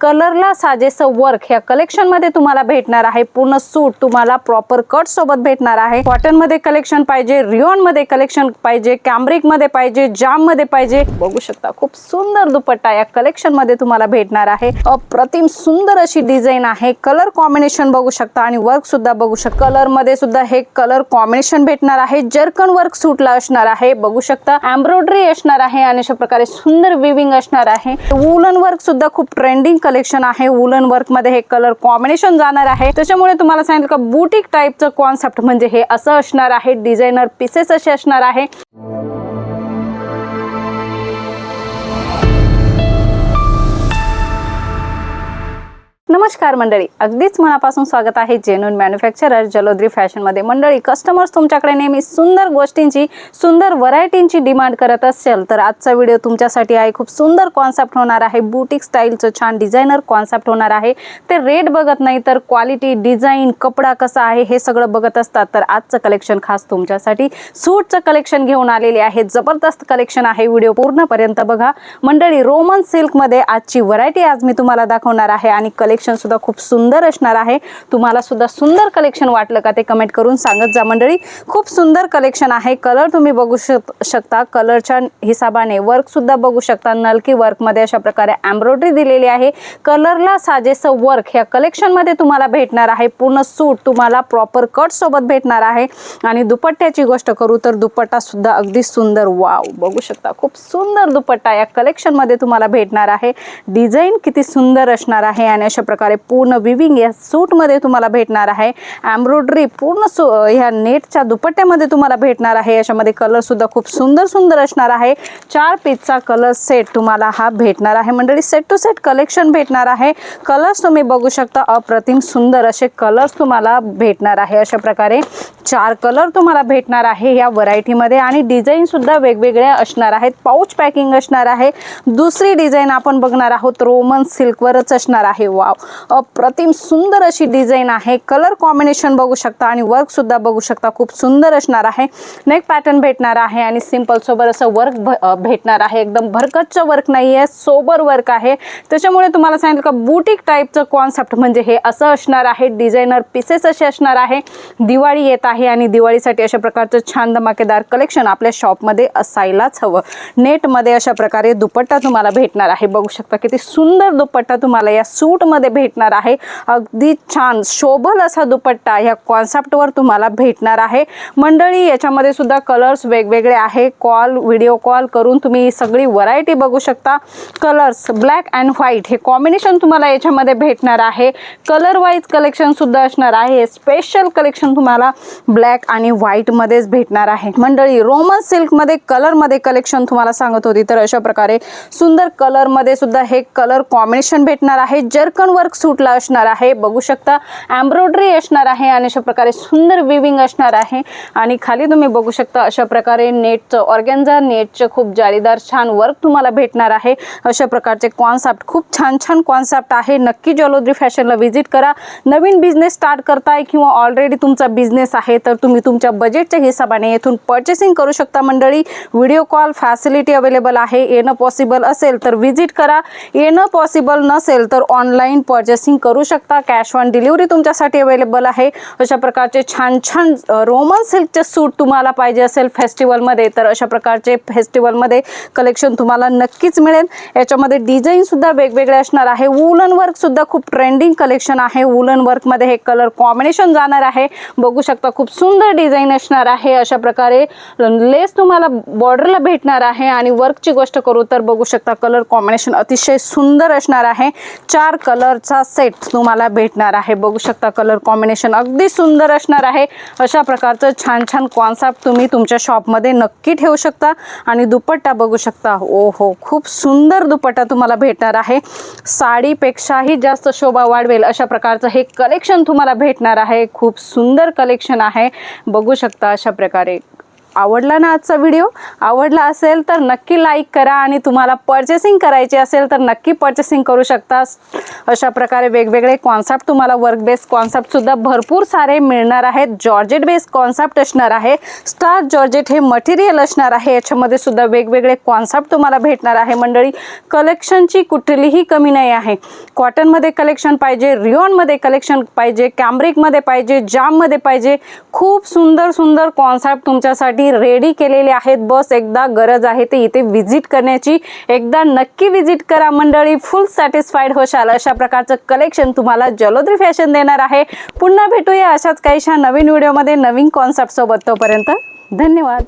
कलरला साजेसं वर्क ह्या कलेक्शन मध्ये तुम्हाला भेटणार आहे। पूर्ण सूट तुम्हाला प्रॉपर कट सोबत भेटणार आहे। कॉटन मध्ये कलेक्शन पाहिजे, रिओन मध्ये कलेक्शन पाहिजे, कॅम्ब्रिक मध्ये पाहिजे, जाम मध्ये पाहिजे, बघू शकता खूप सुंदर दुपट्टा या कलेक्शन मध्ये तुम्हाला भेटणार आहे। अप्रतिम सुंदर अशी डिझाइन आहे। कलर कॉम्बिनेशन बघू शकता आणि वर्क सुद्धा बघू शकता। कलर मध्ये सुद्धा हे कलर कॉम्बिनेशन भेटणार आहे। जर्कन वर्क सूटला असणार आहे, बघू शकता एम्ब्रॉयडरी असणार आहे आणि अशा प्रकारे सुंदर विविंग असणार आहे। वूलन वर्क सुद्धा खूप ट्रेंडिंग कलेक्शन आहे। वूलन वर्क मध्ये हे कलर कॉम्बिनेशन जाणार आहे, त्याच्यामुळे तुम्हाला सांगितलं का बुटीक टाइपचं कॉन्सेप्ट म्हणजे हे असं असणार आहे। डिझायनर पीसेस असे असणार आहे। नमस्कार मंडळी, अगदीच मनापासून स्वागत आहे जेन्युइन मॅन्युफॅक्चरर जलोद्री फॅशन मध्ये। मंडळी, कस्टमर्स तुमच्याकडे नेहमी सुंदर गोष्टींची, सुंदर व्हरायटींची डिमांड करत असेल तर आजचा व्हिडिओ तुमच्यासाठी आहे। खूप सुंदर कॉन्सेप्ट होणार आहे। बुटीक स्टाईलचं छान डिझायनर कॉन्सेप्ट होणार आहे। ते रेट बघत नाही तर क्वालिटी, डिझाइन, कपडा कसा आहे हे सगळं बघत असतात। तर आजचं कलेक्शन खास तुमच्यासाठी सूटचं कलेक्शन घेऊन आलेले आहे। जबरदस्त कलेक्शन आहे, व्हिडिओ पूर्णपर्यंत बघा। मंडळी, रोमन सिल्क मध्ये आजची व्हरायटी आज मी तुम्हाला दाखवणार आहे आणि कलेक्शन सुद्धा खूप सुंदर असणार आहे। तुम्हाला सुद्धा सुंदर कलेक्शन वाटलं का ते कमेंट करून सांगत जा मंडळी। खूप सुंदर कलेक्शन आहे। कलर तुम्ही बघू शकता, कलरच्या हिसाबाने वर्क सुद्धा बघू शकता। नलकी वर्क मध्ये अशा प्रकारे एम्ब्रॉयडरी दिलेली आहे। कलरला साजेसं वर्क ह्या कलेक्शन मध्ये तुम्हाला भेटणार आहे। पूर्ण सूट तुम्हाला प्रॉपर कट सोबत भेटणार आहे आणि दुपट्ट्याची गोष्ट करू तर दुपट्टा सुद्धा अगदी सुंदर, वाव, बघू शकता खूप सुंदर दुपट्टा या कलेक्शन मध्ये तुम्हाला भेटणार आहे। डिझाइन किती सुंदर असणार आहे आणि अशा प्रकारे पूर्ण विविंग या सूट मध्ये तुम्हाला भेटणार आहे। एम्ब्रॉयडरी पूर्ण ह्या नेटच्या दुपट्ट्यामध्ये तुम्हाला भेटणार आहे। याच्यामध्ये कलर सुद्धा खूप सुंदर सुंदर असणार आहे। 4 पीसचा कलर सेट तुम्हाला हा भेटणार आहे। मंडळी, सेट टू सेट कलेक्शन भेटणार आहे। कलर्स तुम्ही बघू शकता, अप्रतिम सुंदर असे कलर्स तुम्हाला भेटणार आहे। अशा प्रकारे 4 कलर तुम्हाला भेटणार आहे या व्हरायटी मध्ये आणि डिझाइन सुद्धा वेगवेगळ्या असणार आहेत। पाउच पॅकिंग असणार आहे। दुसरी डिझाइन आपण बघणार आहोत, रोमन सिल्क वरच असणार आहे। वाव, अप्रतिम सुंदर अशी डिझाइन आहे। कलर कॉम्बिनेशन बघू शकता आणि वर्क सुद्धा बघू शकता, खूप सुंदर असणार आहे। नेक पॅटर्न भेटणार आहे आणि सिंपल सोबर असं वर्क भेटणार आहे। एकदम भरकच्च वर्क नाहीये, सोबर वर्क आहे। त्याच्यामुळे तुम्हाला सांगितलं का बुटीक टाइपचं कॉन्सेप्ट म्हणजे हे असं असणार आहे। डिझायनर पीसेस असे असणार आहे। दिवाळी येत आहे आणि दिवाळीसाठी अशा प्रकारचं छान धमाकेदार कलेक्शन आपल्या शॉपमध्ये असायलाच हवं। नेट मध्ये अशा प्रकारे दुपट्टा तुम्हाला भेटणार आहे। बघू शकता किती सुंदर दुपट्टा तुम्हाला या सूट मध्ये भेटणार आहे। अगदी छान शोभल असा दुपट्टा या कॉन्सेप्ट वर तुम्हाला भेटणार आहे। मंडळी, याच्यामध्ये सुद्धा कलर्स वेगवेगळे आहे। व्हिडिओ कॉल करून तुम्ही सगळी व्हरायटी बघू शकता। कलर्स ब्लॅक अँड व्हाईट हे कॉम्बिनेशन तुम्हाला याच्यामध्ये भेटणार आहे। कलर वाईज कलेक्शन सुद्धा असणार आहे। स्पेशल कलेक्शन तुम्हाला ब्लॅक आणि व्हाईट मध्येच भेटणार आहे। मंडळी, रोमन सिल्क मध्ये कलर मध्ये कलेक्शन तुम्हाला सांगत होती, तर अशा प्रकारे सुंदर कलर मध्ये सुद्धा हे कलर कॉम्बिनेशन भेटणार आहे। जर्कन वर्क सूटला असणार आहे, बघू शकता एम्ब्रॉयडरी असणार आहे आणि अशा प्रकारे सुंदर विविंग असणार आहे। आणि खाली तुम्ही बघू शकता अशा प्रकारे नेटचं, ऑर्गेन्झा नेटचं खूप जाळीदार छान वर्क तुम्हाला भेटणार आहे। अशा प्रकारचे कॉन्सेप्ट, खूप छान छान कॉन्सेप्ट आहे। नक्की जलोद्री फॅशनला व्हिजिट करा। नवीन बिझनेस स्टार्ट करताय किंवा ऑलरेडी तुमचा बिझनेस आहे तर तुम्ही तुमच्या बजेटच्या हिशोबाने येथून परचेसिंग करू शकता। मंडळी, व्हिडिओ कॉल फॅसिलिटी अवेलेबल आहे। येणं पॉसिबल असेल तर व्हिजिट करा, येणं पॉसिबल नसेल तर ऑनलाईन परचेसिंग करू शकता। कॅश ऑन डिलिव्हरी तुमच्यासाठी अवेलेबल आहे। अशा प्रकारचे छान छान रोमन सिल्कचे सूट तुम्हाला पाहिजे असेल फेस्टिवल मध्ये तर अशा प्रकारचे फेस्टिवल मध्ये कलेक्शन तुम्हाला नक्कीच मिळेल। याच्यामध्ये डिझाइन सुद्धा वेगवेगळे असणार आहे। वूलन वर्क सुद्धा खूप ट्रेंडिंग कलेक्शन आहे। वूलन वर्क मध्ये हे कलर कॉम्बिनेशन जाणार आहे। बघू शकता खूप सुंदर डिझाइन असणार आहे। अशा प्रकारे लेस तुम्हाला बॉर्डरला भेटणार आहे आणि वर्कची गोष्ट करू तर बघू शकता कलर कॉम्बिनेशन अतिशय सुंदर असणार आहे। 4 कलरचा सेट तुम्हाला भेटणार आहे। बघू शकता कलर कॉम्बिनेशन अगदी सुंदर असणार आहे। अशा प्रकारचं छान छान कॉन्सेप्ट तुम्ही तुमच्या शॉप मध्ये नक्की ठेवू शकता। आणि दुपट्टा बघू शकता, ओहो, खूप सुंदर दुपट्टा तुम्हाला भेटणार आहे। साडीपेक्षाही जास्त शोभा वाढवेल अशा प्रकारचं हे कलेक्शन तुम्हाला भेटणार आहे। खूप सुंदर कलेक्शन आहे, बघू शकता अशा प्रकारे आवडला ना आजचा व्हिडिओ? आवडला असेल तर नक्की लाईक करा आणि तुम्हाला पर्चेसिंग करायची असेल तर नक्की पर्चेसिंग करू शकता। अशा प्रकारे वेगवेगळे कॉन्सेप्ट तुम्हाला वर्क बेस कॉन्सेप्ट सुद्धा भरपूर सारे मिळणार आहेत। जॉर्जेट बेस कॉन्सेप्ट असणार आहे, स्टार जॉर्जेट हे मटेरियल असणार आहे, याच्यामध्ये सुद्धा वेगवेगळे कॉन्सेप्ट तुम्हाला भेटणार आहे मंडळी। कलेक्शनची कुठलीही कमी नाही आहे। कॉटन मध्ये कलेक्शन पाहिजे, रिओन मध्ये कलेक्शन पाहिजे, कॅम्ब्रिक मध्ये पाहिजे, जाम मध्ये पाहिजे, खूप सुंदर सुंदर कॉन्सेप्ट तुमच्यासाठी रेडी केलेले आहेत। बस एकदा गरज आहे ते इथे विजिट करण्याची, एकदा नक्की विजिट करा मंडळी, फुल सॅटिस्फाईड होशाल। अशा प्रकारचं कलेक्शन तुम्हाला जलोद्री फॅशन देणार आहे। पुन्हा भेटूया अशाच काहीशा नवीन व्हिडिओमध्ये नवीन कॉन्सेप्ट सोबत। तोपर्यंत धन्यवाद।